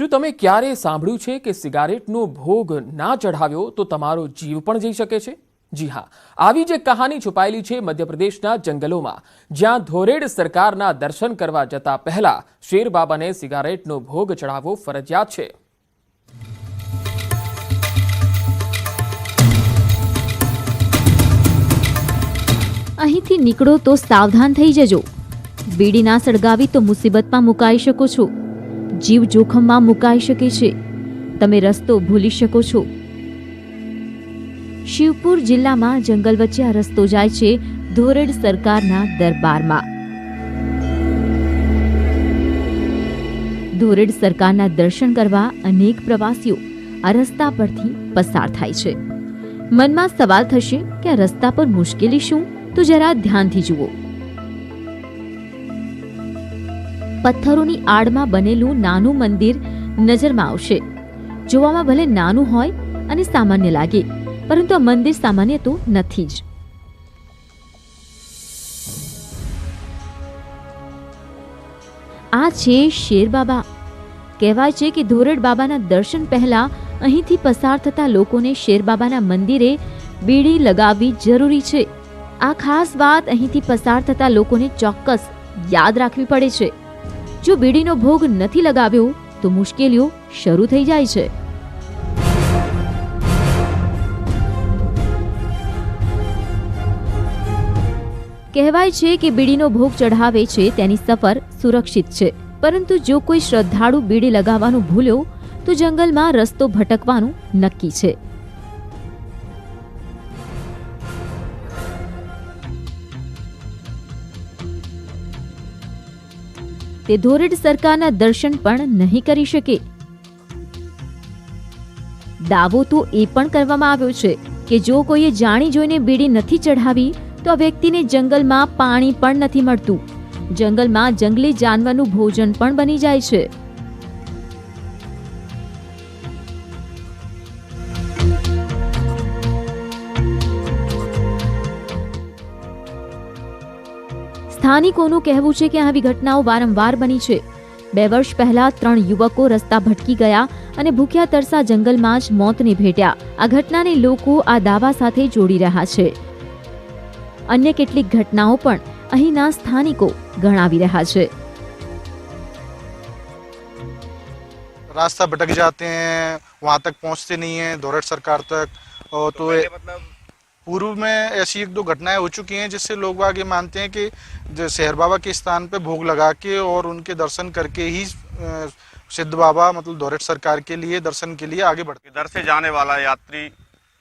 શું તમે ક્યારે સાંભળ્યું છે કે સિગારેટનો ભોગ ના ચઢાવ્યો તો તમારો જીવ પણ જઈ શકે છે? જી હા, આવી જ એક કહાની છુપાયેલી છે મધ્યપ્રદેશના જંગલોમાં, જ્યાં ધોરેડ સરકારના દર્શન કરવા જતા પહેલા શેરબાબાને સિગારેટનો ભોગ ચઢાવવો ફરજિયાત છે. અહીંથી નીકળો તો સાવધાન થઈ જજો. બીડી ના સળગાવી તો મુસીબતમાં મુકાઈ શકો છો. જીવ જોખમમાં મુકાઈ શકે છે. તમે રસ્તો ભૂલી શકો છો. શિવપુર જિલ્લામાં જંગલ વચ્ચે આ રસ્તો જાય છે ધોરેડ સરકારના દરબારમાં. ધોરેડ સરકારના દર્શન કરવા અનેક પ્રવાસીઓ આ રસ્તા પરથી પસાર થાય છે. મનમાં સવાલ થશે કે આ રસ્તા પર મુશ્કેલી શું? તો જરા ધ્યાનથી જુઓ. પથ્થરોની આડમાં બનેલું નાનું મંદિર નજરમાં આવશે. જોવામાં ભલે નાનું હોય અને સામાન્ય લાગે, પરંતુ આ મંદિર સામાન્ય તો નથી જ. આ છે શેરબાબા. કહેવાય છે કે ધોરેડ બાબાના દર્શન પહેલા અહીંથી પસાર થતા લોકોને શેરબાબાના મંદિરે બીડી લગાવવી જરૂરી છે. આ ખાસ વાત અહીંથી પસાર થતા લોકોને ચોક્કસ યાદ રાખવી પડે છે. જો બીડીનો ભોગ નથી લગાવ્યો તો મુશ્કેલીઓ શરૂ થઈ જાય છે. કહેવાય છે કે બીડીનો ભોગ ચઢાવે છે તેની સફર સુરક્ષિત છે, પરંતુ જો કોઈ શ્રદ્ધાળુ બીડી લગાવવાનું ભૂલ્યો તો જંગલમાં રસ્તો ભટકવાનું નક્કી છે. તે ધોરેડ સરકારના દર્શન પણ નહીં કરી શકે. દાવો તો એ પણ કરવામાં આવ્યો છે કે જો કોઈએ જાણી જોઈને બીડી નથી ચઢાવી તો આ વ્યક્તિને જંગલમાં પાણી પણ નથી મળતું. જંગલમાં જંગલી જાનવરનું ભોજન પણ બની જાય છે. સ્થાનિકોનું કહેવું છે કે આવી ઘટનાઓ વારંવાર બની છે. 2 વર્ષ પહેલા 3 યુવકો રસ્તા ભટકી ગયા અને ભૂખ્યા તરસા જંગલમાં જ મોતને ભેટ્યા. આ ઘટનાને લોકો આ દાવા સાથે જોડી રહ્યા છે. અન્ય કેટલીક ઘટનાઓ પણ અહીંના સ્થાનિકો ગણાવી રહ્યા છે. रास्ता भटक जाते हैं, वहाँ तक पहुँचते नहीं हैं धोरेड सरकार तक. और तो पूर्व में ऐसी 1-2 घटनाएं हो चुकी हैं जिससे लोग बाग ये मानते हैं कि शहर बाबा के स्थान पे भोग लगा के और उनके दर्शन करके ही सिद्ध बाबा मतलब धोरेड सरकार के लिए दर्शन के लिए आगे बढ़ते. इधर से जाने वाला यात्री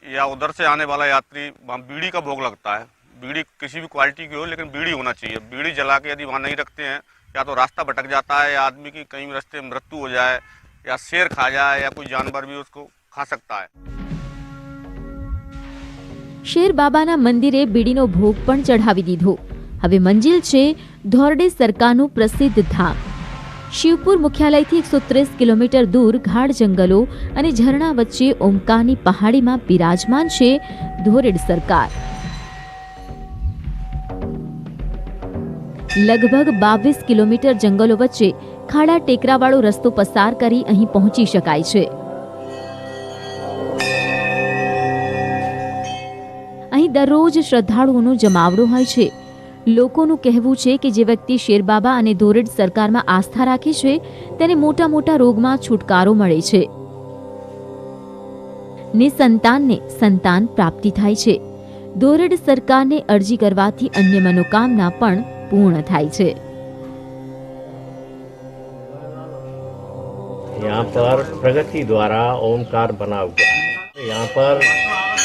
या उधर से आने वाला यात्री वहाँ बीड़ी का भोग लगता है. बीड़ी किसी भी क्वालिटी की हो, लेकिन बीड़ी होना चाहिए. बीड़ी जला के यदि वहाँ नहीं रखते हैं या तो रास्ता भटक जाता है या आदमी की कहीं रास्ते में मृत्यु हो जाए या शेर खा जाए या कोई जानवर भी उसको खा सकता है. શેરબાબાના મંદિરે બીડીનો ભોગ પણ ચઢાવી દીધો. હવે મંજિલ છે ધોરડે સરકારનું પ્રસિદ્ધ ધામ. શિવપુર મુખ્યાલયથી 130 કિલોમીટર દૂર ગાઢ જંગલો અને ઝરણા વચ્ચે ઓમકારની પહાડીમાં બિરાજમાન છે ધોરેડ સરકાર. લગભગ 22 કિલોમીટર જંગલો વચ્ચે ખાડા ટેકરાવાળો રસ્તો પસાર કરી અહીં પહોંચી શકાય છે. અહીં દરરોજ શ્રદ્ધાળુઓનો જમાવડો હોય છે. લોકોનું કહેવું છે કે જે વ્યક્તિ શેરબાબા અને ધોરેડ સરકારમાં આસ્થા રાખે છે તેને મોટા મોટા રોગમાં છુટકારો મળે છે. નિસંતાનને સંતાન પ્રાપ્તિ થાય છે. ધોરેડ સરકારને અરજી કરવાથી અન્ય મનોકામના પણ પૂર્ણ થાય છે. यहाँ पर प्रगति द्वारा ओमकार बना हुआ है. यहाँ पर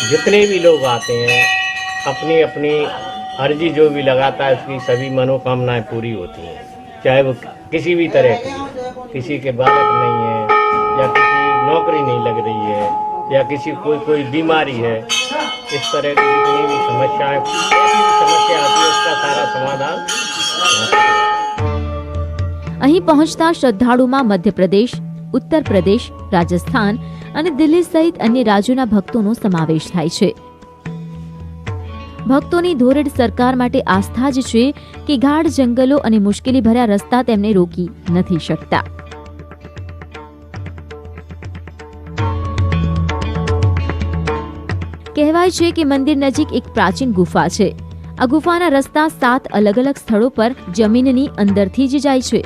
जितने भी लोग आते हैं अपनी अपनी अर्जी जो भी लगाता है उसकी सभी मनोकामनाएं पूरी होती हैं, चाहे वो किसी भी तरह की. किसी के बालक नहीं है या किसी नौकरी नहीं लग रही है या किसी कोई बीमारी है, इस तरह की जितनी भी समस्याएं समस्या आती है उसका सारा समाधान. અહીં પહોંચતા શ્રદ્ધાળુમાં મધ્યપ્રદેશ, ઉત્તર પ્રદેશ, રાજસ્થાન અને દિલ્હી સહિત અન્ય રાજ્યોના ભક્તોનો સમાવેશ થાય છે. ભક્તોની ધોરેડ સરકાર માટે આસ્થા જ છે કે ગાઢ જંગલો અને મુશ્કેલી ભર્યા રસ્તા તેમને રોકી નથી શકતા. કહેવાય છે કે મંદિર નજીક એક પ્રાચીન ગુફા છે. આ ગુફાના રસ્તા 7 અલગ અલગ સ્થળો પર જમીનની અંદરથી જ જાય છે.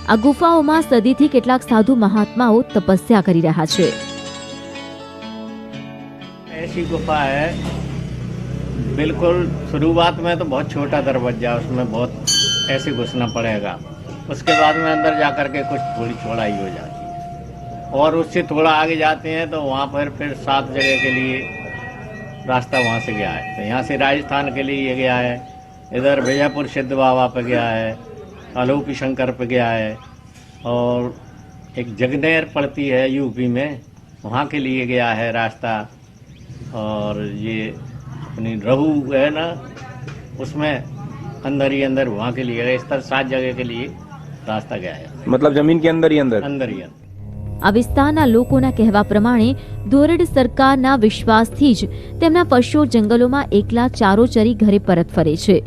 આ ગુફાઓમાં સદીથી કેટલાક સાધુ મહાત્માઓ તપસ્યા કરી રહ્યા છે. ऐसी गुफा है, बिल्कुल शुरुआत में तो बहुत छोटा दरवाजा, उसमें बहुत ऐसे घुसना पड़ेगा. उसके बाद में अंदर जाकर के कुछ थोड़ी चौड़ाई हो जाती है और उससे थोड़ा आगे जाते हैं तो वहाँ पर फिर 7 जगह के लिए रास्ता वहाँ से गया है. तो यहाँ से राजस्थान के लिए ये गया है, इधर विजयपुर सिद्ध बाबा पे गया है, आलोपी शंकर पे गया है और एक जगनेर पड़ती है यूपी में, वहाँ के लिए गया है रास्ता. और ये अपनी रहू है ना, उसमें अंदर ही अंदर वहाँ के लिए गए. इस तरह 7 जगह के लिए रास्ता गया है. मतलब जमीन के अंदर ही अंदर अंदर ही अंदर. આ વિસ્તારના લોકોના કહેવા પ્રમાણે ધોરેડ સરકારના વિશ્વાસથી જ તેમના પશુઓ જંગલોમાં એકલા ચારો ચરી ઘરે પરત ફરે છે.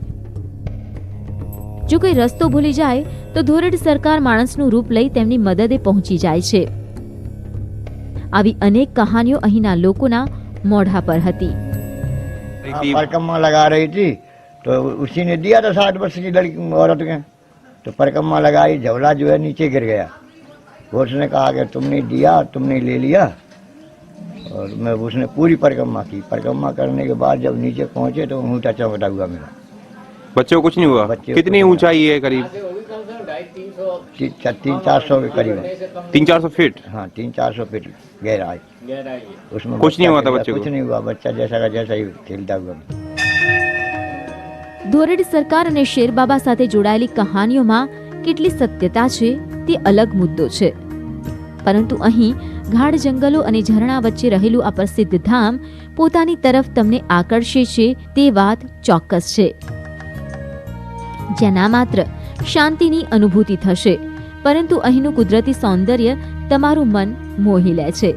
જો કોઈ રસ્તો ભૂલી જાય તો ધોરેડ સરકાર માણસનું રૂપ લઈ તેમની મદદે પહોંચી જાય છે. આવી અનેક કહાનીઓ અહીંના લોકોના મોઢા પર હતી. परकम्मा लगा रही थी तो उसी ने दिया था 60 वर्ष की लड़की औरत के, तो परकम्मा लगाई, झवला जो है नीचे गिर गया. वो उसने कहा कि तुमने दिया, तुमने ले लिया. और मैं उसने पूरी परिक्रमा की. परिक्रमा करने के बाद जब नीचे पहुंचे तो ऊँटा चौंकटा हुआ मेरा. बच्चे को कुछ नहीं हुआ? कितनी ऊंचाई है? करीब 300-400 के करीब है. 300-400 फीट? हाँ, 300-400 फीट गहराई. उसमें कुछ नहीं हुआ था बच्चे को? कुछ नहीं हुआ, बच्चा जैसा का जैसा ही खेलता हुआ. ધોરેડ સરકાર અને શેરબાબા સાથે જોડાયેલી કહાનીઓમાં કેટલી સત્યતા છે તે અલગ મુદ્દો છે, પરંતુ અહીં ગાઢ જંગલો અને ઝરણા વચ્ચે રહેલું આ પ્રસિદ્ધ ધામ પોતાની તરફ તમને આકર્ષે છે તે વાત ચોક્કસ છે. જ્યાં ના માત્ર શાંતિની અનુભૂતિ થશે, પરંતુ અહીંનું કુદરતી સૌંદર્ય તમારું મન મોહી લે છે.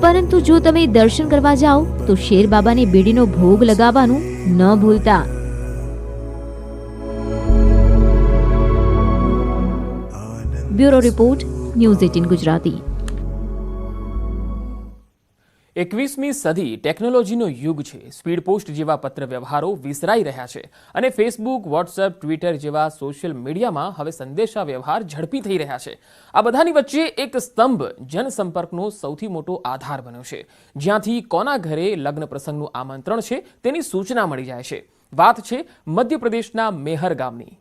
પરંતુ જો તમે દર્શન કરવા જાઓ તો શેર બાબાને બીડીનો ભોગ લગાવવાનું ન ભૂલતા. Bureau report, news 18 Gujarati. 21મી સદી ટેકનોલોજીનો યુગ છે. સ્પીડ પોસ્ટ જેવા પત્ર વ્યવહારો વિસરાઈ રહ્યા છે અને ફેસબુક, વોટ્સએપ, ટ્વિટર જેવા સોશિયલ મીડિયામાં હવે સંદેશા વ્યવહાર ઝડપી થઈ રહ્યા છે. આ બધાની વચ્ચે એક સ્તંભ જનસંપર્કનો સૌથી મોટો આધાર બન્યો છે, જ્યાંથી કોના ઘરે લગ્ન પ્રસંગનું આમંત્રણ છે તેની સૂચના મળી જાય છે. વાત છે મધ્યપ્રદેશના મેહર ગામની.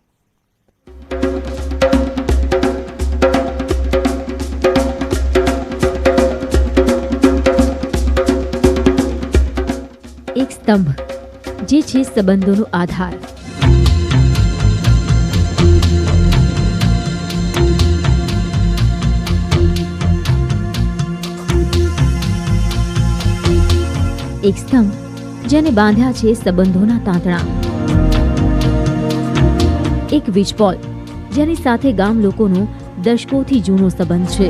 એક સ્તંભ જે છે સંબંધોનો આધાર. એક સ્તંભ જેને બાંધ્યા છે સંબંધોના તાંતણા. એક વીજપોલ જેની સાથે ગામ લોકોનો દશકોથી જૂનો સંબંધ છે.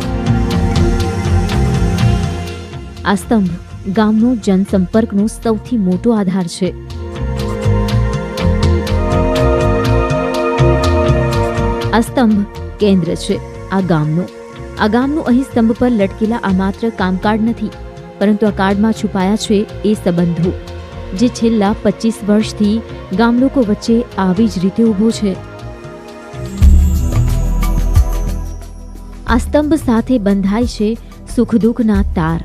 આ સ્તંભ ગામનો જનસંપર્કનો સૌથી મોટો આધાર છે. આ સ્તંભ કેન્દ્ર છે આ ગામનું. અહીં સ્તંભ પર લટકેલા આ માત્ર કામકાજ નથી, પરંતુ આ કાર્ડમાં છુપાયા છે એ સંબંધો જે છેલ્લા 25 વર્ષથી ગામ લોકો વચ્ચે આવી જ રીતે ઊભો છે. આ સ્તંભ સાથે બંધાય છે સુખ દુઃખના તાર.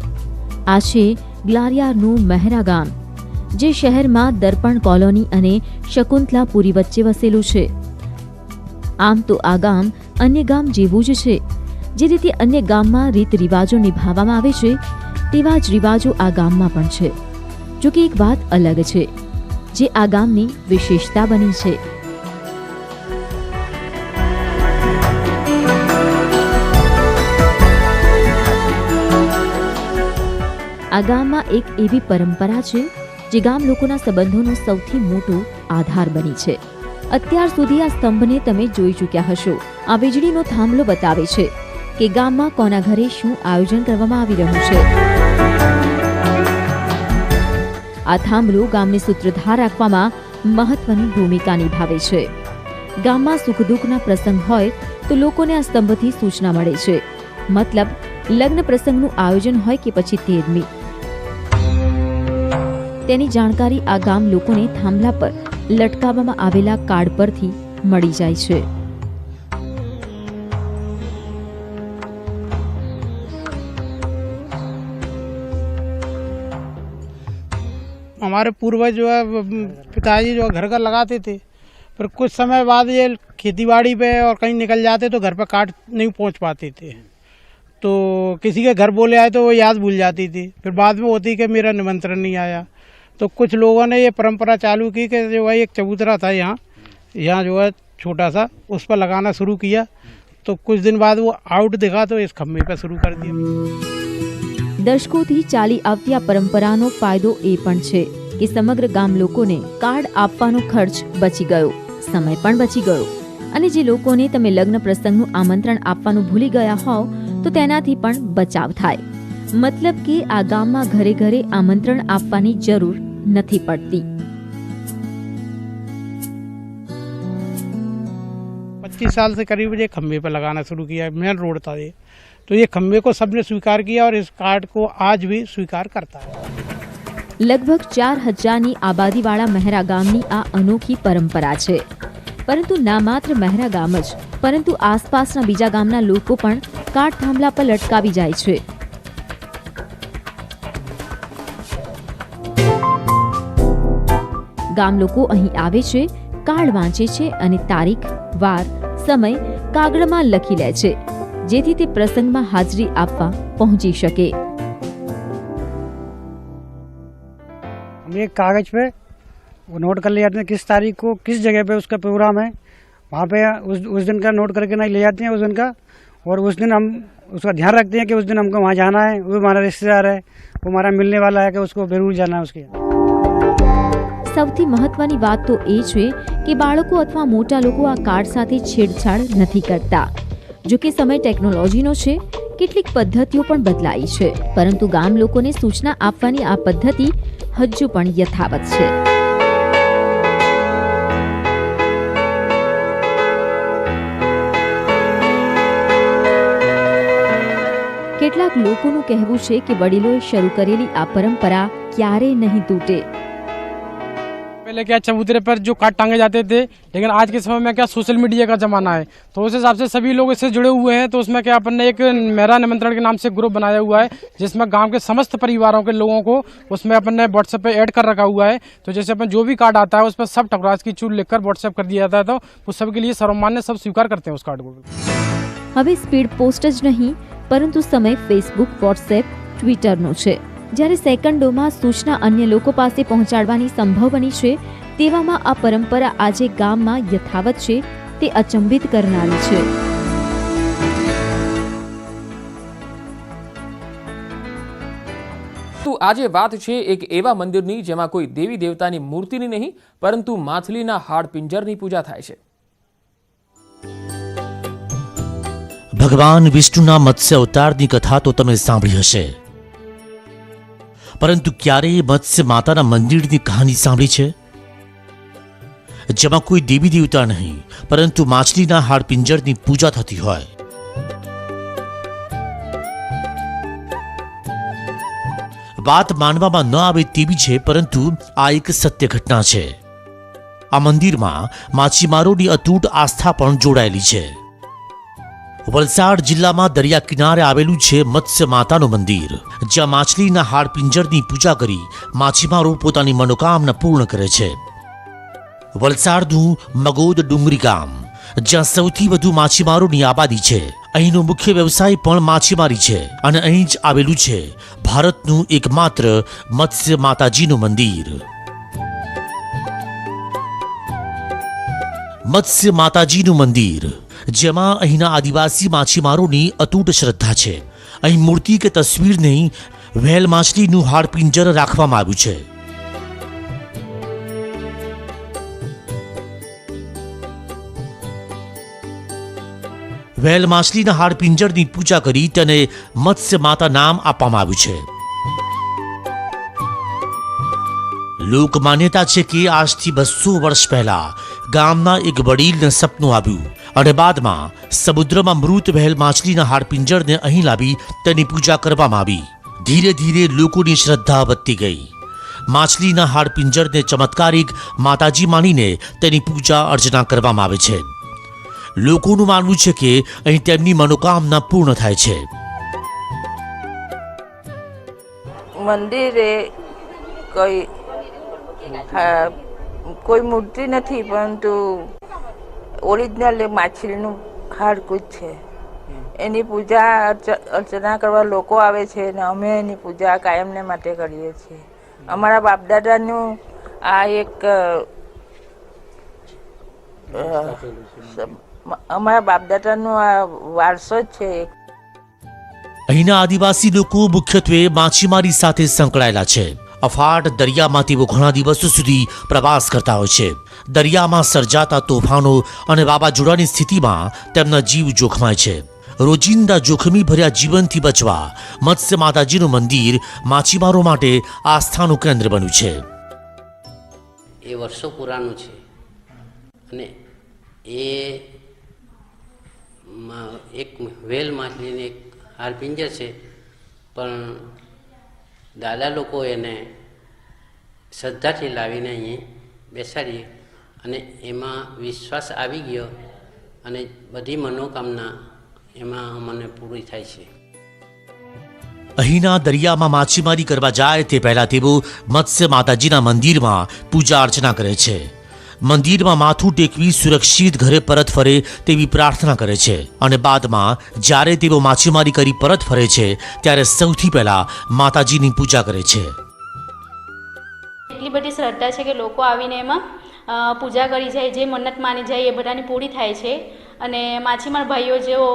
આ છે ગ્લારિયારનું મહેરા ગામ, જે શહેરમાં દર્પણ કોલોની અને શકુંતલાપુરી વચ્ચે વસેલું છે. આમ તો આ ગામ અન્ય ગામ જેવું જ છે. જે રીતે અન્ય ગામમાં રીત રિવાજો નિભાવવામાં આવે છે, તેવા જ રિવાજો આ ગામમાં પણ છે. જો કે એક વાત અલગ છે, જે આ ગામની વિશેષતા બની છે. આ ગામમાં એક એવી પરંપરા છે જે ગામ લોકોના સંબંધોનો સૌથી મોટો આધાર બની છે. અત્યાર સુધી આ સ્તંભને તમે જોઈ ચૂક્યા હશો. આ વીજળીનો થાંભલો બતાવે છે કે ગામમાં કોના ઘરે શું આયોજન કરવામાં આવી રહ્યું છે. આ થાંભલો ગામને સૂત્રધાર રાખવામાં મહત્વની ભૂમિકા નિભાવે છે. ગામમાં સુખ દુઃખના પ્રસંગ હોય તો લોકોને આ સ્તંભથી સૂચના મળે છે. મતલબ લગ્ન પ્રસંગનું આયોજન હોય કે પછી તેરમી, તેની જાણકારી આ ગામ લોકોને થાંભલા પર લટકાવવામાં આવેલા કાર્ડ પરથી મળી જાય છે. हमारे पूर्वज जो है पिताजी जो घर का लगाते थे, पर कुछ समय बाद ये खेती बाड़ी पे और कहीं निकल जाते तो घर पे कार्ड नहीं पहुंच पाते थे, तो किसी के घर बोले आए तो वो याद भूल जाती थी. फिर बाद में होती कि मेरा निमंत्रण नहीं आया, तो कुछ लोगों ने ये परंपरा चालू की कि जो है एक चबूतरा था यहाँ जो है छोटा सा, उस पर लगाना शुरू किया. तो कुछ दिन बाद वो आउट दिखा तो इस खम्भे पर शुरू कर दिया. દશકોથી ચાલી આવતી આ પરંપરાનો ફાયદો એ પણ છે કે સમગ્ર ગામ લોકોને કાર્ડ આપવાનો ખર્ચ બચી ગયો, સમય પણ બચી ગયો, અને જે લોકોને તમે લગ્ન પ્રસંગનું આમંત્રણ આપવાનું ભૂલી ગયા હોવ તો તેનાથી પણ બચાવ થાય. મતલબ કે આ ગામમાં ઘરે ઘરે આમંત્રણ આપવાની જરૂર નથી પડતી. 25 साल से करीब ये खम्भे पर लगाना शुरू किया. मेन रोड था ये, तो ये खम्भे को सबने स्वीकार किया और इस कार्ड को आज भी स्वीकार करता है. લગભગ 4000ની આબાદીવાળા મહેરા ગામની આ અનોખી પરંપરા છે. પરંતુ ના માત્ર મહેરા ગામ જ, પરંતુ આસપાસના બીજા ગામના લોકો પણ કાર્ડ થાંભલા પર લટકાવી જાય છે. ગામ લોકો અહીં આવે છે, કાર્ડ વાંચે છે અને તારીખ, વાર, સમય કાગળમાં લખી લે છે, જેથી તે પ્રસંગમાં હાજરી આપવા પહોંચી શકે. हम एक कागज पे वो नोट कर ले जाते हैं किस तारीख को किस जगह पे उसका प्रोग्राम है, वहाँ पे उस दिन का नोट करके नहीं ले जाते हैं उस दिन का, और उस दिन हम उसका ध्यान रखते हैं कि उस दिन हमको वहाँ जाना है, वो हमारा रिश्तेदार है, वो हमारा मिलने वाला है, कि उसको जरूर जाना है उसके. સૌથી મહત્વની વાત તો એ છે કે બાળકો અથવા મોટા લોકો આ કાર્ડ સાથે છેડછાડ નથી કરતા. જો કે સમય ટેકનોલોજીનો છે, કેટલીક પદ્ધતિઓ પણ બદલાઈ છે, પરંતુ ગામ લોકોને સૂચના આપવાની આ પદ્ધતિ હજુ પણ યથાવત છે. કેટલાક લોકોનું કહેવું છે કે વડીલોએ શરૂ કરેલી આ પરંપરા ક્યારેય નહીં તૂટે. पहले क्या चबूतरे पर जो कार्ड टांगे जाते थे, लेकिन आज के समय में क्या सोशल मीडिया का जमाना है, तो उस हिसाब से सभी लोग इससे जुड़े हुए हैं. तो उसमें क्या अपन ने एक मेरा निमंत्रण के नाम से ग्रुप बनाया हुआ है, जिसमें गांव के समस्त परिवारों के लोगों को उसमें अपन ने व्हाट्सएप पे ऐड कर रखा हुआ है. तो जैसे अपन जो भी कार्ड आता है उस पर सब ठकुरास की चूल लिखकर व्हाट्सएप कर दिया जाता है, तो वो सबके लिए सर्वमान्य सब स्वीकार करते हैं उस कार्ड को. હવે સ્પીડ પોસ્ટ જ નહીં, પરંતુ સમય ફેસબુક, વોટ્સએપ, ટ્વિટરનો છે. જ્યારે સેકન્ડોમાં સૂચના અન્ય લોકો પાસે પહોંચાડવાની સંભવ બની છે, તેવામાં આ પરંપરા આજે ગામમાં યથાવત છે, તે અચંબિત કરનારી છે. તો આજે વાત છે એક એવા મંદિરની જેમાં કોઈ દેવી દેવતાની મૂર્તિની નહીં, પરંતુ માછલીના હાડપિંજરની પૂજા થાય છે. ભગવાન વિષ્ણુના મત્સ્ય અવતારની કથા તો તમે સાંભળી હશે, પરંતુ ક્યારેય મત્સ્ય માતાના મંદિરની કહાની સાંભળી છે, જેમાં કોઈ દેવી દેવતા નહીં પરંતુ માછલીના હાડપિંજરની પૂજા થતી હોય? વાત માનવામાં ન આવે તેવી છે, પરંતુ આ એક સત્ય ઘટના છે. આ મંદિરમાં માછીમારોની અતૂટ આસ્થા પણ જોડાયેલી છે. વલસાડ જિલ્લામાં દરિયા કિનારે આવેલું છે મત્સ્ય માતાનું મંદિર, જ્યાં માછલીના હાડપિંજરની પૂજા કરી માછીમારો પોતાની મનોકામના પૂર્ણ કરે છે. વલસાડનું મગોદ ડુંગરી ગામ, જ્યાં સૌથી વધુ માછીમારોની આબાદી છે. અહીંનો મુખ્ય વ્યવસાય પણ માછીમારી છે, અને અહીં જ આવેલું છે ભારતનું એકમાત્ર મત્સ્ય માતાજીનું મંદિર. મત્સ્ય માતાજીનું મંદિર, જેમાં અહીંના આદિવાસી માછીમારોની અતૂટ શ્રદ્ધા છે. અહીં મૂર્તિ કે તસવીર નહીં, વ્હેલ માછલીનું હાડપિંજર રાખવામાં આવ્યું છે. વ્હેલ માછલીના હાડપિંજરની પૂજા કરી તેને મત્સ્ય માતા નામ આપવામાં આવ્યું છે. લોક માન્યતા છે કે આજથી 200 વર્ષ પહેલા ગામના એક વડીલને સપનું આવ્યું અને બાદમાં સમુદ્રમાં મૃત વહેલ માછલીના હાડપિંજરને અહીં લાવી તેની પૂજા કરવામાં આવી. ધીરે ધીરે લોકોની શ્રદ્ધા વધતી ગઈ. માછલીના હાડપિંજરને ચમત્કારિક માતાજી માનીને તેની પૂજા અર્ચના કરવામાં આવે છે. લોકોનું માનવું છે કે અહીં તેમની મનોકામના પૂર્ણ થાય છે. મંદિરે કોઈ મૂર્તિ નથી, પરંતુ ઓરિજિનલ માછલીનું હાડકું જ છે. એની પૂજા અર્ચના કરવા લોકો આવે છે અને અમે એની પૂજા કાયમને માટે કરીએ છીએ. અમારા બાપદાદાનું આ એક અમારા બાપદાદાનો આ વારસો જ છે. અહીંના આદિવાસી લોકો મુખ્યત્વે માછીમારી સાથે સંકળાયેલા છે. અફાટ દરિયામાં તેઓ ઘણા દિવસો સુધી પ્રવાસ કરતા હોય છે. દરિયામાં સર્જાતા તોફાનો અને વાવાઝોડાની સ્થિતિમાં તેમના જીવ જોખમાય છે. રોજિંદા જોખમી ભર્યા જીવનથી બચવા મત્સ્ય માતાજીનું મંદિર માછીમારો માટે આસ્થાનું કેન્દ્ર બન્યું છે. એ વર્ષો પુરાણું છે અને એ એક વેલ માછલીને એક હાડપિંજર છે, પણ દાદા લોકો એને શ્રદ્ધાથી લાવીને અહીં બેસાડીએ અને એમાં વિશ્વાસ આવી ગયો અને બધી મનોકામના એમાં મને પૂરી થાય છે. અહીંના દરિયામાં માછીમારી કરવા જાય તે પહેલા તેઓ મત્સ્ય માતાજીના મંદિરમાં પૂજા અર્ચના કરે છે. મંદિરમાં માથું ટેકવી સુરક્ષિત ઘરે પરત ફરે તેવી પ્રાર્થના કરે છે અને બાદમાં જ્યારે તેઓ માછીમારી કરી પરત ફરે છે ત્યારે સૌથી પહેલા માતાજીની પૂજા કરે છે. એટલી બધી શ્રદ્ધા છે કે લોકો આવીને એમાં પૂજા કરી જાય, જે મન્નત માની જાય એ બધાની પૂરી થાય છે. અને માછીમાર ભાઈઓ જેઓ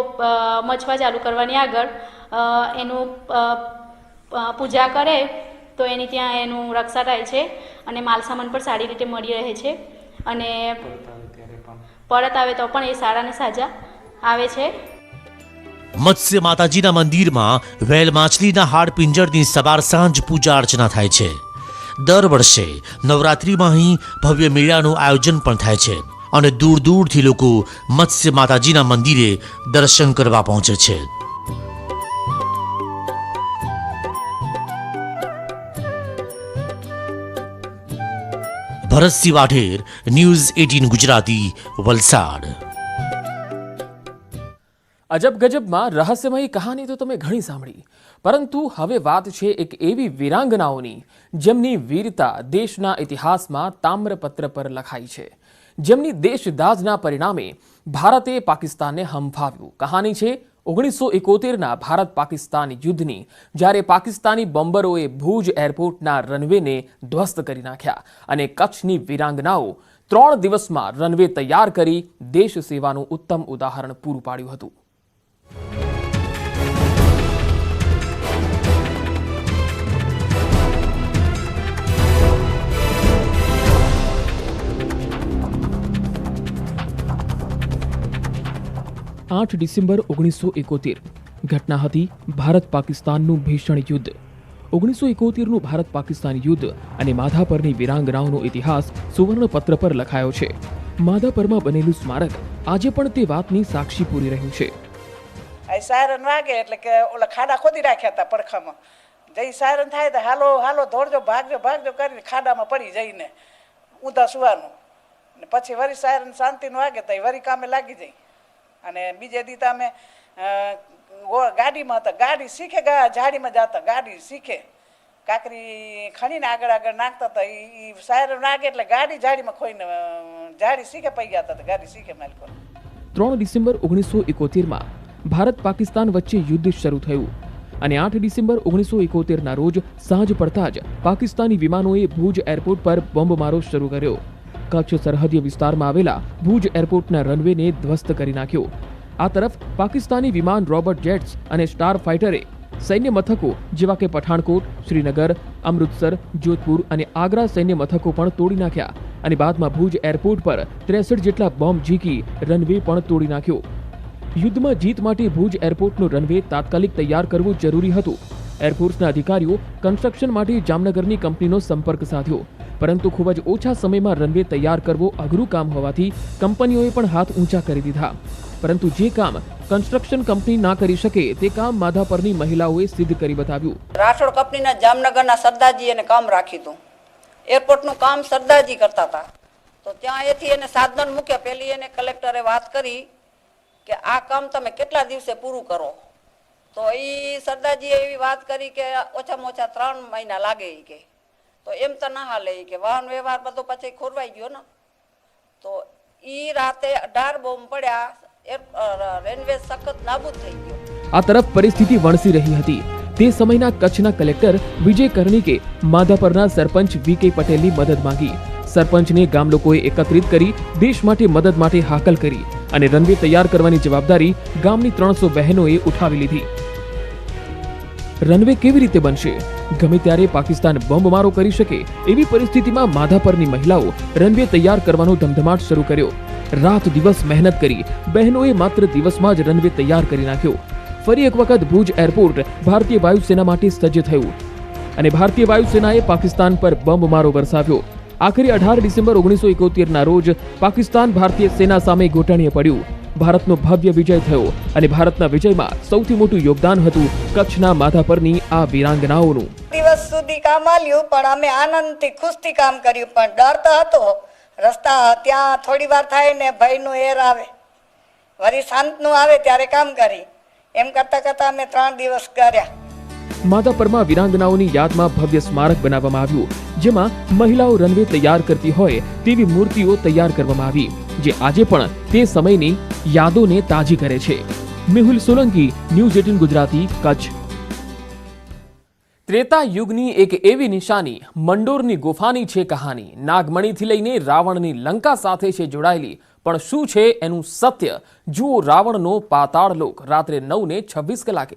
મછવા ચાલુ કરવાની આગળ એનું પૂજા કરે તો એની ત્યાં એનું રક્ષા થાય છે અને માલસામાન પણ સારી રીતે મળી રહે છે અને પરત આવે તો પણ એ સારા ને સાજા આવે છે. મત્સ્ય માતાજીના મંદિરમાં વેલ માછલીના હાડપિંજરની સવાર સાંજ પૂજા અર્ચના થાય છે. દર વર્ષે નવરાત્રિમાં અહીં ભવ્ય મેળાનું આયોજન પણ થાય છે અને દૂર દૂરથી લોકો મત્સ્ય માતાજીના મંદિરે દર્શન કરવા પહોંચે છે. ભરતસિંહ વાઢેર, ન્યૂઝ 18 ગુજરાતી, વલસાડ. અજબ ગજબમાં રહસ્યમયી કહાની તો તમે ઘણી સાંભળી, પરંતુ હવે વાત છે એક એવી વીરાંગનાઓની જેમની વીરતા દેશના ઇતિહાસમાં તામ્રપત્ર પર લખાઈ છે, જેમની દેશદાઝના પરિણામે ભારતે પાકિસ્તાનને હંફાવ્યું. કહાની છે 1971ના ભારત પાકિસ્તાન યુદ્ધની, જ્યારે પાકિસ્તાની બોમ્બરોએ ભુજ એરપોર્ટના રનવેને ધ્વસ્ત કરી નાખ્યા અને કચ્છની વીરાંગનાઓ 3 દિવસમાં રનવે તૈયાર કરી દેશ સેવાનું ઉત્તમ ઉદાહરણ પૂરું પાડ્યું હતું. આઠ ડિસેમ્બર 1971 ઘટના હતી ભારત પાકિસ્તાનનું ભીષણ યુદ્ધ. 1971નું ભારત પાકિસ્તાન યુદ્ધ અને માધાપરની વીરાંગનાઓનો ઇતિહાસ સુવર્ણપત્ર પર લખાયો છે. માધાપરમાં બનેલું સ્મારક આજે પણ તે વાતની સાક્ષી પૂરી રહ્યું છે. સાયરન વાગે એટલે કે ઓલા ખાડા ખોદી રાખ્યા હતા પડખામાં. જઈ સાયરન થાય તો હાલો હાલો દોડજો ભાગજો ભાગજો કરીને ખાડામાં પડી જઈને ઊંધા સુવાનું. પછી વળી સાયરન શાંતિનું વાગે તો વળી કામે લાગી જાય. અને બીજે દી તો અમે ગાડીમાં હતા, ગાડી શીખે ઝાડીમાં જતા, ગાડી શીખે કાકરી ખણીને આગળ આગળ નાખતા હતા. એ સાયરન નાગે એટલે ગાડી ઝાડીમાં ખોઈને ઝાડી શીખે પડી ગયા હતા, ગાડી શીખે માલિકો. 3 ડિસેમ્બર 1971માં ભારત પાકિસ્તાન વચ્ચે યુદ્ધ શરૂ થયું અને 8 ડિસેમ્બર 1971ના રોજ સાંજ પડતા જ પાકિસ્તાની વિમાનોએ ભુજ એરપોર્ટ પર બોમ્બમારો શરૂ કર્યો. કચ્છ સરહદીય વિસ્તારમાં આવેલા ભુજ એરપોર્ટના રનવેને ધ્વસ્ત કરી નાખ્યો. આ તરફ પાકિસ્તાની વિમાન રોબર્ટ જેટ્સ અને સ્ટાર ફાઇટરે સૈન્ય મથકો જેવા કે પઠાણકોટ, શ્રીનગર, અમૃતસર, જોધપુર અને આગ્રા સૈન્ય મથકો પણ તોડી નાખ્યા અને બાદમાં ભુજ એરપોર્ટ પર 63 જેટલા બોમ્બ ઝીકી રનવે પણ તોડી નાખ્યો. યુદ્ધમાં જીત માટે ભુજ એરપોર્ટનો રનવે તાત્કાલિક તૈયાર કરવું જરૂરી હતું. એરફોર્સના અધિકારીઓ કન્સ્ટ્રક્શન માટે જામનગરની કંપનીનો સંપર્ક સાધ્યો, પરંતુ ખૂબ જ ઓછા સમયમાં રનવે તૈયાર કરવો અઘરું કામ હોવાથી કંપનીઓએ પણ હાથ ઊંચા કરી દીધા, પરંતુ જે કામ કન્સ્ટ્રક્શન કંપની ના કરી શકે તે કામ માધાપરની મહિલાઓએ સિદ્ધ કરી બતાવ્યું. રાઠોડ કંપનીના જામનગરના સરદારજી એને કામ રાખ્યું હતું. એરપોર્ટનું કામ સરદારજી કરતા હતા, તો ત્યાં એથી એને સાધન મૂક્યા. પેલી એને કલેક્ટરે વાત કરી કે આ કામ તમે કેટલા દિવસે પૂરું કરો, તો એ સરદારજીએ એવી વાત કરી કે ઓછામાં ઓછા 3 મહિના લાગે. કે તો એમ તો ના હાલે કે વાહન વ્યવહાર બધો પછી ખોરવાઈ ગયો ને. તો એ રાતે 18 બોમ્બ પડ્યા, રેલવે સખત નાબૂદ થઈ ગયો. આ તરફ પરિસ્થિતિ વણસી રહી હતી. તે સમયના કચ્છના કલેક્ટર વિજય કર્ણિકે માધાપરના સરપંચ વીકે પટેલની મદદ માંગી. સરપંચને ગામ લોકોએ એકત્રિત કરી દેશ માટે મદદ માટે હાકલ કરી અને રનવે તૈયાર કરવાની જવાબદારી ગામની 300 બહેનોએ ઉઠાવી લીધી. રનવે કેવી રીતે બનશે? ગમે ત્યારે પાકિસ્તાન બોમ્બમારો કરી શકે એવી પરિસ્થિતિમાં માધાપરની મહિલાઓ રનવે તૈયાર કરવાનો ધમધમાટ શરૂ કર્યો. રાત દિવસ મહેનત કરી બહેનોએ માત્ર દિવસમાં જ રનવે તૈયાર કરી નાખ્યો. ફરી એક વખત ભુજ એરપોર્ટ ભારતીય વાયુસેના માટે સજ્જ થયું અને ભારતીય વાયુસેનાએ પાકિસ્તાન પર બોમ્બમારો વરસાવ્યો. આખરે 18 ડિસેમ્બર 1971ના રોજ પાકિસ્તાન ભારતીય સેના સામે ઘોટણીએ પડ્યું. ભારતનો ભવ્ય વિજય થયો અને ભારતના વિજયમાં સૌથી મોટું યોગદાન હતું કચ્છના માધાપરની આ વીરાંગનાઓનું. દિવસ સુધી કામ આલ્યું, પણ અમે આનંદથી ખુશથી કામ કર્યું, પણ ડર તો હતો. રસ્તા ત્યાં થોડી વાર થાય ને ભયનું એર આવે, વળી શાંતનું આવે ત્યારે કામ કરી. એમ કરતા કરતા અમે 3 દિવસ કર્યા. માધાપરમાં વીરાંગનાઓની યાદમાં ભવ્ય સ્મારક બનાવવામાં આવ્યું, જેમાં મહિલાઓ રનવે તૈયાર કરતી હોય તેવી મૂર્તિઓ તૈયાર કરવામાં આવી, જે આજે પણ તે સમયની યાદોને તાજી કરે છે. મેહુલ સોલંકી, ન્યૂઝ 18 ગુજરાતી, કચ્છ. ત્રેતા યુગની એક એવી નિશાની મંડોરની ગુફાની છે કહાની. નાગમણીથી લઈને રાવણની લંકા સાથે છે જોડાયેલી, પણ શું છે એનું સત્ય? જુઓ રાવણનો પાતાળ લોક રાત્રે 9:26 કલાકે.